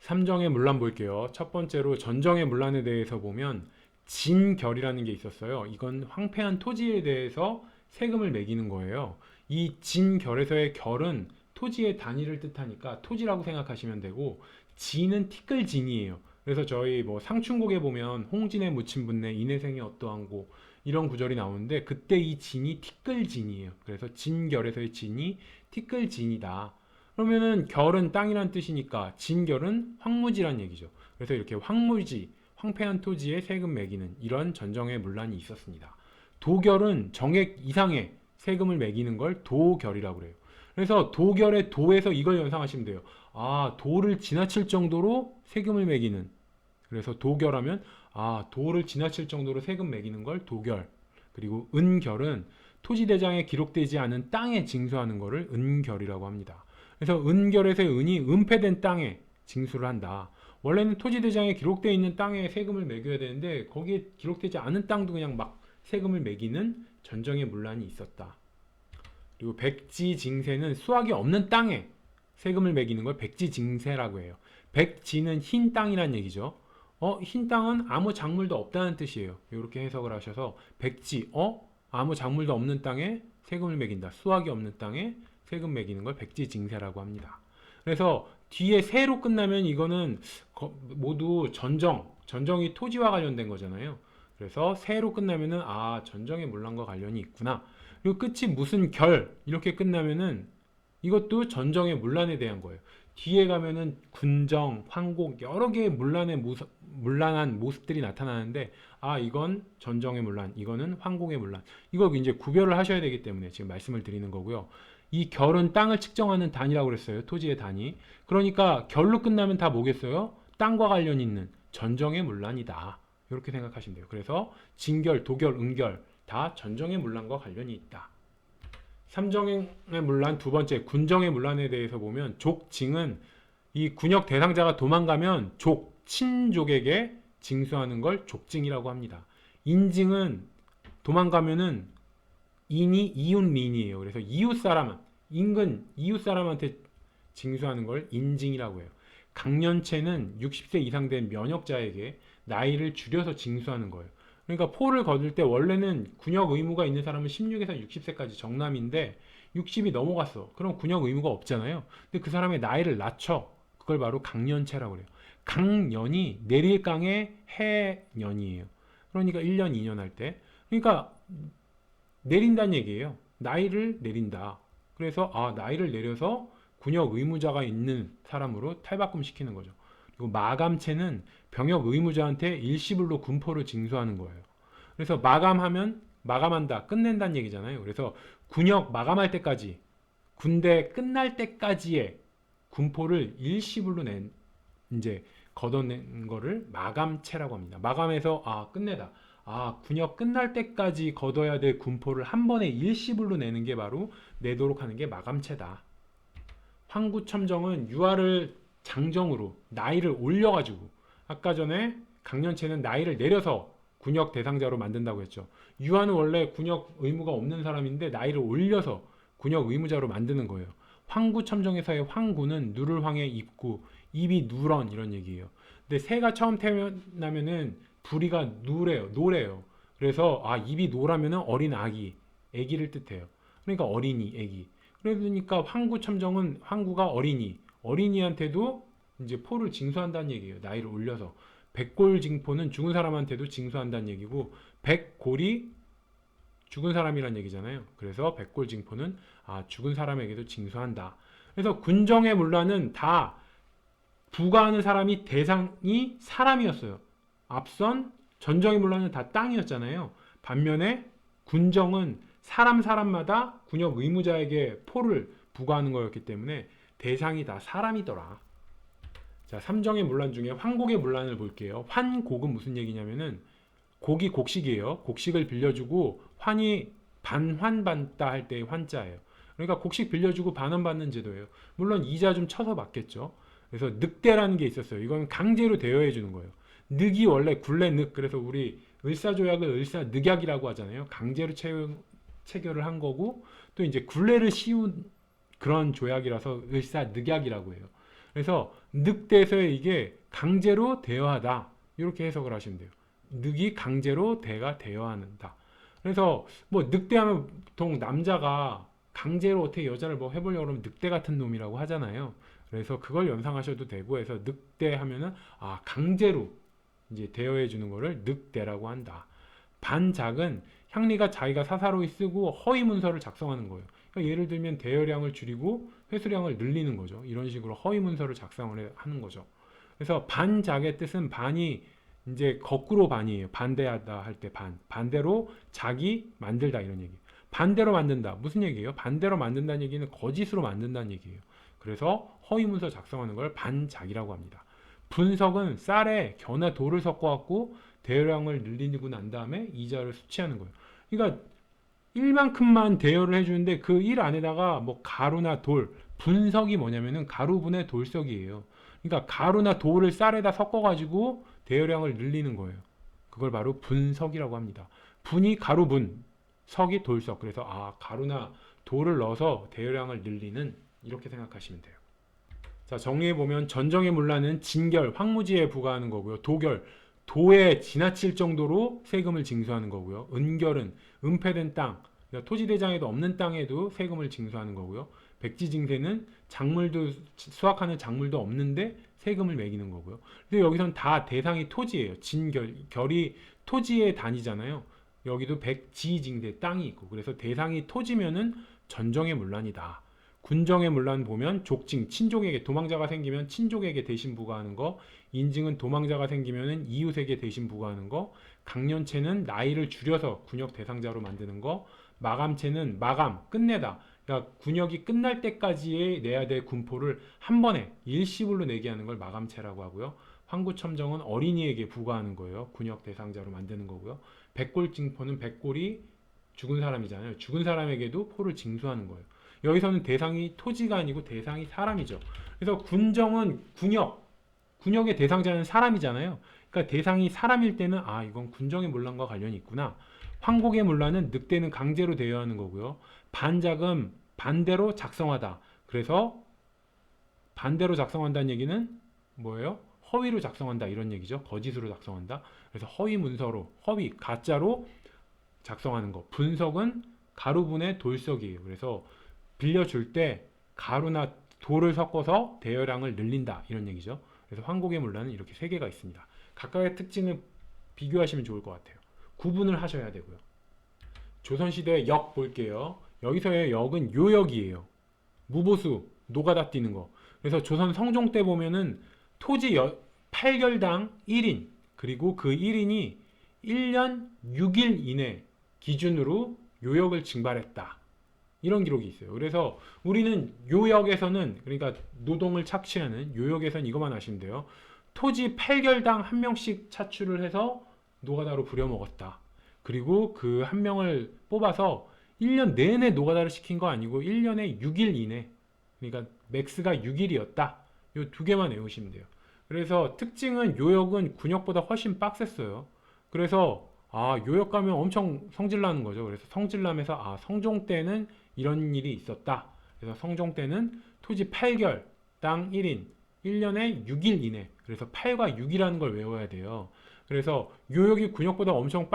삼정의 문란 볼게요. 첫 번째로 전정의 문란에 대해서 보면 진결이라는 게 있었어요. 이건 황폐한 토지에 대해서 세금을 매기는 거예요. 이 진결에서의 결은 토지의 단위를 뜻하니까 토지라고 생각하시면 되고, 진은 티끌진이에요. 그래서 저희 뭐 상충곡에 보면 홍진에 묻힌 분내 인해생이 어떠한고 이런 구절이 나오는데, 그때 이 진이 티끌진이에요. 그래서 진결에서의 진이 티끌진이다. 그러면은 결은 땅이란 뜻이니까 진결은 황무지란 얘기죠. 그래서 이렇게 황무지, 황폐한 토지에 세금 매기는 이런 전정의 문란이 있었습니다. 도결은 정액 이상의 세금을 매기는 걸 도결이라고 그래요. 그래서 도결의 도에서 이걸 연상하시면 돼요. 아, 도를 지나칠 정도로 세금을 매기는. 그래서 도결하면 도를 지나칠 정도로 세금 매기는 걸 도결. 그리고 은결은 토지대장에 기록되지 않은 땅에 징수하는 것을 은결이라고 합니다. 그래서 은결에서의 은이 은폐된 땅에 징수를 한다. 원래는 토지대장에 기록되어 있는 땅에 세금을 매겨야 되는데 거기에 기록되지 않은 땅도 그냥 막 세금을 매기는 전정의 문란이 있었다. 그리고 백지징세는 수확이 없는 땅에 세금을 매기는 걸 백지징세라고 해요. 백지는 흰 땅이란 얘기죠. 흰 땅은 아무 작물도 없다는 뜻이에요. 이렇게 해석을 하셔서 백지, 아무 작물도 없는 땅에 세금을 매긴다. 수확이 없는 땅에 세금 매기는 걸 백지징세라고 합니다. 그래서 뒤에 세로 끝나면 이거는 모두 전정이 토지와 관련된 거잖아요. 그래서 세로 끝나면은 전정의 문란과 관련이 있구나. 그리고 끝이 무슨 결 이렇게 끝나면은 이것도 전정의 문란에 대한 거예요. 뒤에 가면은 군정, 황곡 여러 개의 문란한 모습들이 나타나는데 이건 전정의 문란, 이거는 황곡의 문란. 이거 이제 구별을 하셔야 되기 때문에 지금 말씀을 드리는 거고요. 이 결은 땅을 측정하는 단위라고 그랬어요. 토지의 단위. 그러니까 결로 끝나면 다 뭐겠어요? 땅과 관련 있는 전정의 문란이다. 이렇게 생각하시면 돼요. 그래서 진결, 도결, 은결 다 전정의 문란과 관련이 있다. 삼정의 문란 두 번째 군정의 문란에 대해서 보면 족징은 이 군역 대상자가 도망가면 친족에게 징수하는 걸 족징이라고 합니다. 인징은 도망가면은 인이 이웃린이에요. 그래서 인근 이웃 사람한테 징수하는 걸 인징이라고 해요. 강년체는 60세 이상 된 면역자에게 나이를 줄여서 징수하는 거예요. 그러니까 포를 거둘 때 원래는 군역 의무가 있는 사람은 16에서 60세까지 정남인데 60이 넘어갔어. 그럼 군역 의무가 없잖아요. 근데 그 사람의 나이를 낮춰. 그걸 바로 강년체라고 그래요. 강년이 내릴강의 해년이에요. 그러니까 1년, 2년 할 때. 그러니까 내린다는 얘기예요. 나이를 내린다. 그래서 나이를 내려서 군역 의무자가 있는 사람으로 탈바꿈 시키는 거죠. 그리고 마감체는 병역 의무자한테 일시불로 군포를 징수하는 거예요. 그래서 마감한다, 끝낸다는 얘기잖아요. 그래서 군역 마감할 때까지, 군대 끝날 때까지의 군포를 일시불로 이제 걷어낸 거를 마감체라고 합니다. 마감해서 끝내다. 군역 끝날 때까지 걷어야 될 군포를 한 번에 일시불로 내는 게 바로 내도록 하는 게 마감체다. 황구첨정은 유아를 장정으로 나이를 올려가지고, 아까 전에 강년체는 나이를 내려서 군역 대상자로 만든다고 했죠. 유아는 원래 군역 의무가 없는 사람인데 나이를 올려서 군역 의무자로 만드는 거예요. 황구첨정에서의 황구는 누를 황의 입구, 입이 누런 이런 얘기예요. 근데 새가 처음 태어나면은 부리가 노래요. 그래서 입이 노라면은 어린 아기를 뜻해요. 그러니까 어린이, 아기. 그러니까 황구첨정은 황구가 어린이한테도 이제 포를 징수한다는 얘기예요. 나이를 올려서. 백골징포는 죽은 사람한테도 징수한다는 얘기고, 백골이 죽은 사람이란 얘기잖아요. 그래서 백골징포는 죽은 사람에게도 징수한다. 그래서 군정의 문란은 다 부과하는 사람이 대상이 사람이었어요. 앞선 전정의 문란은 다 땅이었잖아요. 반면에 군정은 사람마다 군역 의무자에게 포를 부과하는 거였기 때문에 대상이 다 사람이더라. 자, 삼정의 문란 중에 환곡의 문란을 볼게요. 환곡은 무슨 얘기냐면은 곡이 곡식이에요. 곡식을 빌려주고 환이 반환받다 할 때의 환자예요. 그러니까 곡식 빌려주고 반환받는 제도예요. 물론 이자 좀 쳐서 받겠죠. 그래서 늑대라는 게 있었어요. 이건 강제로 대여해 주는 거예요. 늑이 원래 굴레늑, 그래서 우리 을사조약을 을사늑약이라고 하잖아요. 강제로 체결을 한 거고, 또 이제 굴레를 씌운 그런 조약이라서 을사늑약이라고 해요. 그래서 늑대에서의 이게 강제로 대여하다. 이렇게 해석을 하시면 돼요. 늑이 강제로 대가 대여한다. 그래서 뭐 늑대하면 보통 남자가 강제로 어떻게 여자를 뭐 해보려고 그러면 늑대 같은 놈이라고 하잖아요. 그래서 그걸 연상하셔도 되고 해서 늑대 하면은 아 강제로 이제 대여해 주는 거를 늑대라고 한다. 반작은 향리가 자기가 사사로이 쓰고 허위 문서를 작성하는 거예요. 그러니까 예를 들면 대여량을 줄이고 회수량을 늘리는 거죠. 이런 식으로 허위 문서를 작성을 하는 거죠. 그래서 반작의 뜻은 반이 이제 거꾸로 반이에요. 반대하다 할 때 반. 반대로 작이 만들다 이런 얘기. 반대로 만든다. 무슨 얘기예요? 반대로 만든다는 얘기는 거짓으로 만든다는 얘기예요. 그래서 허위 문서 작성하는 걸 반작이라고 합니다. 분석은 쌀에 겨나 돌을 섞어갖고 대여량을 늘리고 난 다음에 이자를 수취하는 거예요. 그러니까 1만큼만 대여를 해주는데 그 1 안에다가 뭐 가루나 돌, 분석이 뭐냐면은 가루분의 돌석이에요. 그러니까 가루나 돌을 쌀에다 섞어가지고 대여량을 늘리는 거예요. 그걸 바로 분석이라고 합니다. 분이 가루분, 석이 돌석. 그래서 아 가루나 돌을 넣어서 대여량을 늘리는 이렇게 생각하시면 돼요. 자 정리해보면 전정의 문란은 진결, 황무지에 부과하는 거고요. 도결, 도에 지나칠 정도로 세금을 징수하는 거고요. 은결은 은폐된 땅, 그러니까 토지대장에도 없는 땅에도 세금을 징수하는 거고요. 백지징세는 작물도 수확하는 작물도 없는데 세금을 매기는 거고요. 근데 여기선 다 대상이 토지예요. 진결이 토지의 단위잖아요. 여기도 백지징세 땅이 있고 그래서 대상이 토지면은 전정의 문란이다. 군정의 문란 보면 족징, 친족에게 도망자가 생기면 친족에게 대신 부과하는 거, 인증은 도망자가 생기면 이웃에게 대신 부과하는 거, 강년체는 나이를 줄여서 군역 대상자로 만드는 거, 마감체는 마감, 끝내다. 그러니까 군역이 끝날 때까지 내야 될 군포를 한 번에 일시불로 내게 하는 걸 마감체라고 하고요. 황구첨정은 어린이에게 부과하는 거예요. 군역 대상자로 만드는 거고요. 백골징포는 백골이 죽은 사람이잖아요. 죽은 사람에게도 포를 징수하는 거예요. 여기서는 대상이 토지가 아니고 대상이 사람이죠. 그래서 군정은 군역의 대상자는 사람이잖아요. 그러니까 대상이 사람일 때는 아 이건 군정의 문란과 관련이 있구나. 황곡의 문란은 늑대는 강제로 대여하는 거고요. 반작은 반대로 작성하다. 그래서 반대로 작성한다는 얘기는 뭐예요? 허위로 작성한다 이런 얘기죠. 거짓으로 작성한다. 그래서 허위 문서로 허위 가짜로 작성하는 거. 분석은 가루분의 돌석이에요. 그래서 빌려줄 때 가루나 돌을 섞어서 대여량을 늘린다 이런 얘기죠. 그래서 황곡의 문란은 이렇게 세 개가 있습니다. 각각의 특징을 비교하시면 좋을 것 같아요. 구분을 하셔야 되고요. 조선시대 역 볼게요. 여기서의 역은 요역이에요. 무보수, 노가다 뛰는 거. 그래서 조선 성종 때 보면은 토지 8결당 1인 그리고 그 1인이 1년 6일 이내 기준으로 요역을 증발했다. 이런 기록이 있어요. 그래서 우리는 요역에서는 그러니까 노동을 착취하는 요역에서는 이것만 아시면 돼요. 토지 8결당 한 명씩 차출을 해서 노가다로 부려먹었다. 그리고 그 한 명을 뽑아서 1년 내내 노가다를 시킨 거 아니고 1년에 6일 이내 그러니까 맥스가 6일이었다. 이 두 개만 외우시면 돼요. 그래서 특징은 요역은 군역보다 훨씬 빡셌어요. 그래서 아 요역 가면 엄청 성질나는 거죠. 그래서 성질나면서 아 성종 때는 이런 일이 있었다. 그래서 성종 때는 토지 8결 땅 1인 1년에 6일 이내 그래서 8과 6이라는 걸 외워야 돼요. 그래서 요역이 군역보다 엄청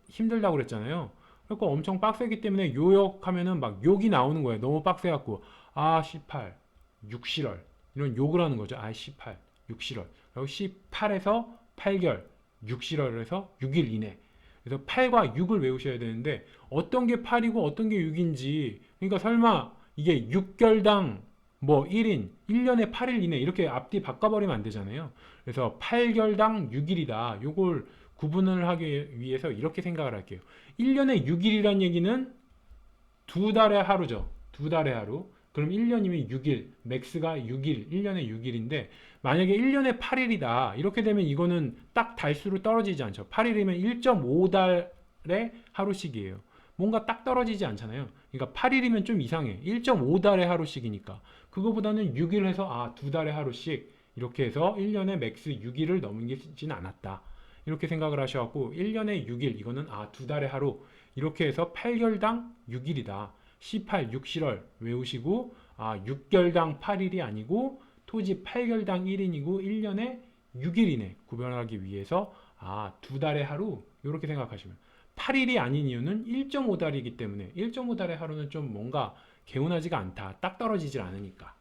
힘들다고 그랬잖아요. 그러니까 엄청 빡세기 때문에 요역하면은 막 욕이 나오는 거예요. 너무 빡세갖고 아 18, 6실월 이런 욕을 하는 거죠. 아 18, 6실월 그리고 18에서 8결, 6실월을 해서 6일 이내 그래서 8과 6을 외우셔야 되는데 어떤 게 8이고 어떤 게 6인지 그러니까 설마 이게 6결당 뭐 1인 1년에 8일 이내 이렇게 앞뒤 바꿔버리면 안 되잖아요. 그래서 8결당 6일이다. 요걸 구분을 하기 위해서 이렇게 생각을 할게요. 1년에 6일이란 얘기는 두 달의 하루죠. 두 달의 하루. 그럼 1년이면 6일, 맥스가 6일, 1년에 6일인데 만약에 1년에 8일이다. 이렇게 되면 이거는 딱 달수로 떨어지지 않죠. 8일이면 1.5달의 하루씩이에요. 뭔가 딱 떨어지지 않잖아요. 그러니까 8일이면 좀 이상해. 1.5달의 하루씩이니까. 그거보다는 6일 해서 아, 두 달의 하루씩 이렇게 해서 1년에 맥스 6일을 넘기진 않았다. 이렇게 생각을 하셔갖고 1년에 6일 이거는 아, 두 달의 하루 이렇게 해서 8결당 6일이다. 18, 6실월 외우시고 아 6결당 8일이 아니고 토지 8결당 1인이고 1년에 6일이네 구별하기 위해서 두 달의 하루 이렇게 생각하시면 8일이 아닌 이유는 1.5달이기 때문에 1.5달의 하루는 좀 뭔가 개운하지가 않다. 딱 떨어지질 않으니까.